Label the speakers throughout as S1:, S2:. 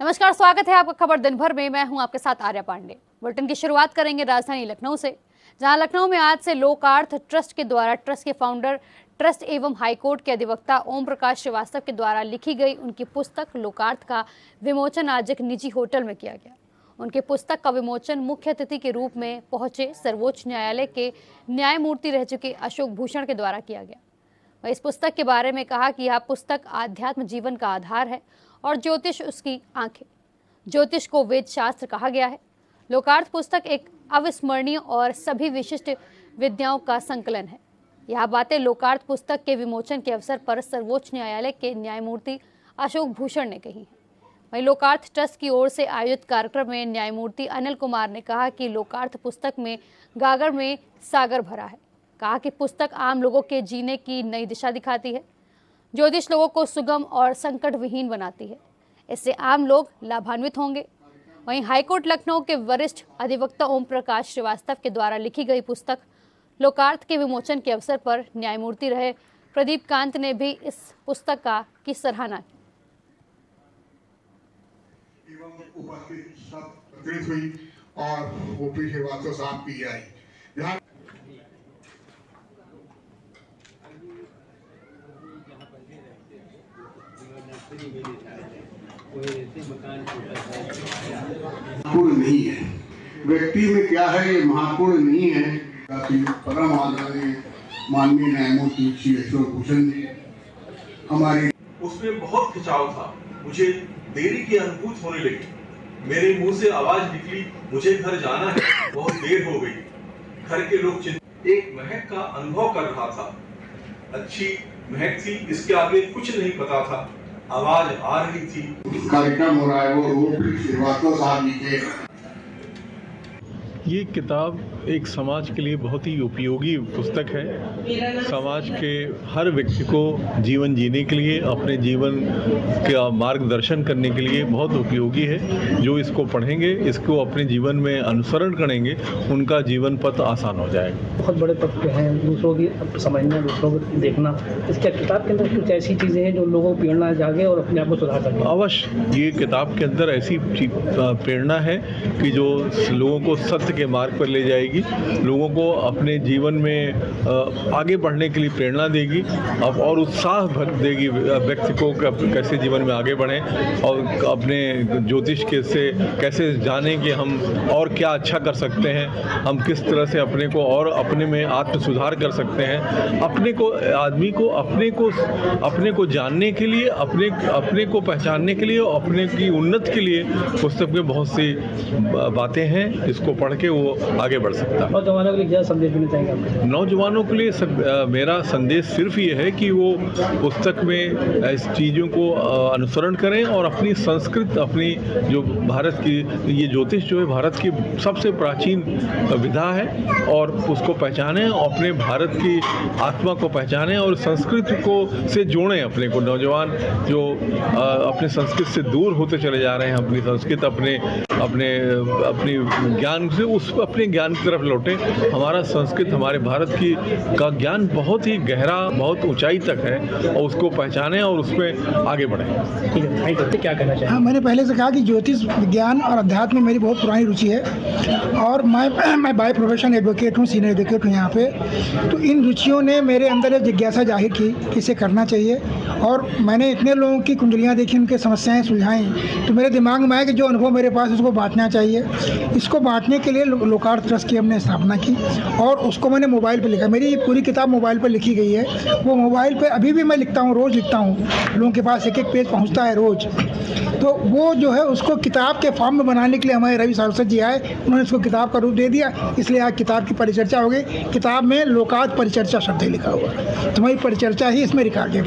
S1: नमस्कार, स्वागत है आपका खबर दिन भर में। मैं हूं आपके साथ आर्या पांडे। बुलेटिन की शुरुआत करेंगे राजधानी लखनऊ से, जहां लखनऊ में आज से लोकार्थ ट्रस्ट के द्वारा ट्रस्ट के फाउंडर, ट्रस्ट एवं हाईकोर्ट के अधिवक्ता ओम प्रकाश श्रीवास्तव के द्वारा लिखी गई उनकी पुस्तक लोकार्थ का विमोचन आज एक निजी होटल में किया गया। उनके पुस्तक का विमोचन मुख्य अतिथि के रूप में पहुंचे सर्वोच्च न्यायालय के न्यायमूर्ति रह चुके अशोक भूषण के द्वारा किया गया। वह इस पुस्तक के बारे में कहा कि यह पुस्तक आध्यात्म जीवन का आधार है और ज्योतिष उसकी आंखें। ज्योतिष को वेद शास्त्र कहा गया है। लोकार्थ पुस्तक एक अविस्मरणीय और सभी विशिष्ट विद्याओं का संकलन है। यह बातें लोकार्थ पुस्तक के विमोचन के अवसर पर सर्वोच्च न्यायालय के न्यायमूर्ति अशोक भूषण ने कही। वहीं लोकार्थ ट्रस्ट की ओर से आयोजित कार्यक्रम में न्यायमूर्ति अनिल कुमार ने कहा कि लोकार्थ पुस्तक में गागर में सागर भरा है। कहा कि पुस्तक आम लोगों के जीने की नई दिशा दिखाती है। ज्योतिष लोगों को सुगम और संकट विहीन बनाती है। इससे आम लोग लाभान्वित होंगे। वहीं हाईकोर्ट लखनऊ के वरिष्ठ अधिवक्ता ओम प्रकाश श्रीवास्तव के द्वारा लिखी गई पुस्तक लोकार्थ के विमोचन के अवसर पर न्यायमूर्ति रहे प्रदीप कांत ने भी इस पुस्तक की सराहना की।
S2: उपस्थित सब हुई और ओपी श्रीवास्तव साहब की आई। महत्वपूर्ण नहीं है व्यक्ति में क्या है, ये महत्वपूर्ण नहीं है। परम आदरणीय माननीय न्यायमूर्ति श्री अशोक भूषण जी हमारी
S3: उसमें बहुत खिंचाव था। मुझे देरी की अनुभूति होने लगी। मेरे मुंह से आवाज निकली, मुझे घर जाना है, बहुत देर हो गई। घर के लोग एक महक का अनुभव कर रहा था। अच्छी महक थी, इसके आगे कुछ नहीं पता था। आवाज आ रही थी।
S2: कार्यक्रम हो रहा है वो श्रीवास्तव साहब जी के।
S4: ये किताब एक समाज के लिए बहुत ही उपयोगी पुस्तक है। समाज के हर व्यक्ति को जीवन जीने के लिए, अपने जीवन का मार्गदर्शन करने के लिए बहुत उपयोगी है। जो इसको पढ़ेंगे, इसको अपने जीवन में अनुसरण करेंगे, उनका जीवन पथ आसान हो जाएगा।
S5: बहुत बड़े तत्व हैं, दूसरों की समझना, दूसरों को देखना। इसके किताब के अंदर कुछ ऐसी चीज़ें हैं जो लोगों को प्रेरणा जागे और अपने आप को सुधार सकें।
S4: अवश्य ये किताब के अंदर ऐसी प्रेरणा है कि जो लोगों को सत्य के मार्ग पर ले जाएगी, लोगों को अपने जीवन में आगे बढ़ने के लिए प्रेरणा देगी और उत्साह भर देगी व्यक्ति को कैसे जीवन में आगे बढ़ें और अपने ज्योतिष के से कैसे जानें कि हम और क्या अच्छा कर सकते हैं, हम किस तरह से अपने को और अपने में आत्म सुधार कर सकते हैं। अपने को, आदमी को अपने को जानने के लिए, अपने को पहचानने के लिए, अपने की उन्नति के लिए पुस्तक में बहुत सी बातें हैं। इसको पढ़ के वो आगे बढ़ सकता है।
S5: नौजवानों के लिए क्या संदेश देना चाहेंगे आप?
S4: नौजवानों के लिए मेरा संदेश सिर्फ ये है कि वो पुस्तक में इस चीज़ों को अनुसरण करें और अपनी संस्कृत, अपनी जो भारत की ये ज्योतिष जो है भारत की सबसे प्राचीन विधा है और उसको पहचानें, अपने भारत की आत्मा को पहचानें और संस्कृत को से जोड़ें अपने को। नौजवान जो अपने संस्कृत से दूर होते चले जा रहे हैं, अपनी संस्कृत अपनी ज्ञान से अपने ज्ञान की तरफ लौटे। हमारा संस्कृत, हमारे भारत का ज्ञान बहुत ही गहरा, बहुत ऊंचाई तक है और उसको पहचानें और उसमें आगे बढ़ें।
S5: ठीक है, थैंक यू। क्या कहना चाहिए?
S6: हाँ, मैंने पहले से कहा कि ज्योतिष विज्ञान और अध्यात्म में मेरी बहुत पुरानी रुचि है और मैं बाय प्रोफेशन एडवोकेट हूँ, सीनियर एडवोकेट हूँ यहाँ पे। तो इन रुचियों ने मेरे अंदर एक जिज्ञासा जाहिर की कि इसे करना चाहिए और मैंने इतने लोगों की कुंडलियाँ देखी, उनके समस्याएँ सुलझाई, तो मेरे दिमाग में आया कि जो अनुभव मेरे पास उसको बांटना चाहिए। इसको बांटने के लिए लोकार्थ ट्रस्ट की हमने स्थापना की और उसको मैंने मोबाइल पे लिखा। मेरी पूरी किताब मोबाइल पे लिखी गई है। वो मोबाइल पे अभी भी मैं लिखता हूँ, रोज़ लिखता हूँ। लोगों के पास एक पेज पहुँचता है रोज़। तो वो जो है उसको किताब के फॉर्म में बनाने के लिए हमारे रवि सारस्वत जी आए, उन्होंने इसको किताब का रूप दे दिया। इसलिए आज किताब की परिचर्चा हो गई। किताब में लोकार्थ परिचर्चा शब्द लिखा हुआ है, तो वही परिचर्चा ही इसमें लिखा गया।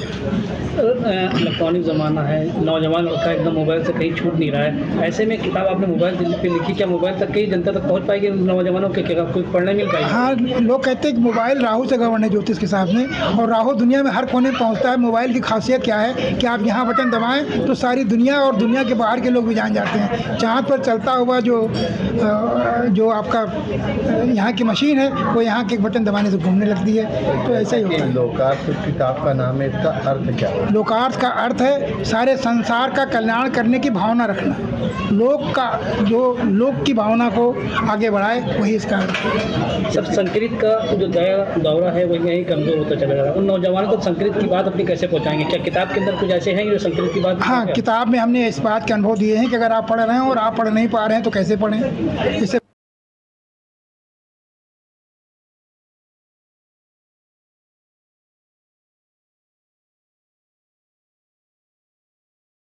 S5: इलेक्ट्रॉनिक ज़माना है, नौजवान लड़का एकदम मोबाइल से कहीं छूट नहीं रहा है। ऐसे में किताब आपने मोबाइल पे लिखी, क्या मोबाइल तक कई जनता तक पहुँच समझ पाएगी नौजवानों के क्या कोई पढ़ने मिल पाएगी?
S6: हाँ, लोग कहते हैं कि मोबाइल राहु से गवर्न है ज्योतिष के हिसाब में, और राहु दुनिया में हर कोने में पहुंचता है। मोबाइल की खासियत क्या है कि आप यहाँ बटन दबाएं तो सारी दुनिया और दुनिया के बाहर के लोग भी जान जाते हैं। चाँद पर चलता हुआ जो आपका यहाँ की मशीन है वो यहाँ के बटन दबाने से घूमने लगती है। तो ऐसा ही होता है।
S7: लोकार्थ किताब का नाम है, इसका अर्थ क्या है?
S6: लोकार्थ का अर्थ है सारे संसार का कल्याण करने की भावना रखना। लोक की भावना को आगे बढ़ाए, वही इसका अर्थ है।
S5: सब संस्कृत का जो दौरा है वो यही कमजोर होता चला जा रहा है। उन नौजवानों को संस्कृत की बात अपनी कैसे पहुंचाएंगे? क्या किताब के अंदर कुछ ऐसे हैं जो संस्कृत की बात?
S6: हाँ, किताब में हमने इस बात के अनुभव दिए हैं कि अगर आप पढ़ रहे हैं और आप पढ़ नहीं पा रहे हैं तो कैसे पढ़ें। इससे